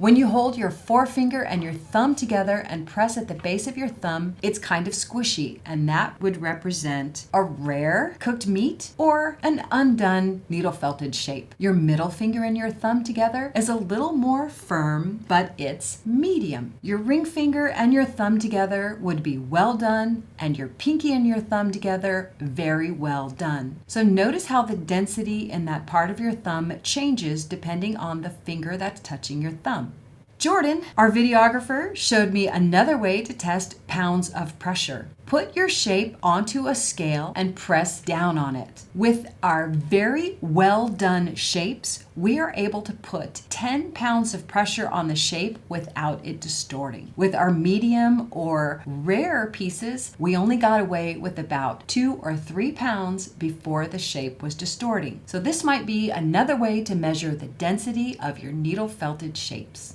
When you hold your forefinger and your thumb together and press at the base of your thumb, it's kind of squishy, and that would represent a rare cooked meat or an undone needle felted shape. Your middle finger and your thumb together is a little more firm, but it's medium. Your ring finger and your thumb together would be well done, and your pinky and your thumb together, very well done. So notice how the density in that part of your thumb changes depending on the finger that's touching your thumb. Jordan, our videographer, showed me another way to test pounds of pressure. Put your shape onto a scale and press down on it. With our very well done shapes, we are able to put 10 pounds of pressure on the shape without it distorting. With our medium or rare pieces, we only got away with about 2 or 3 pounds before the shape was distorting. So this might be another way to measure the density of your needle felted shapes.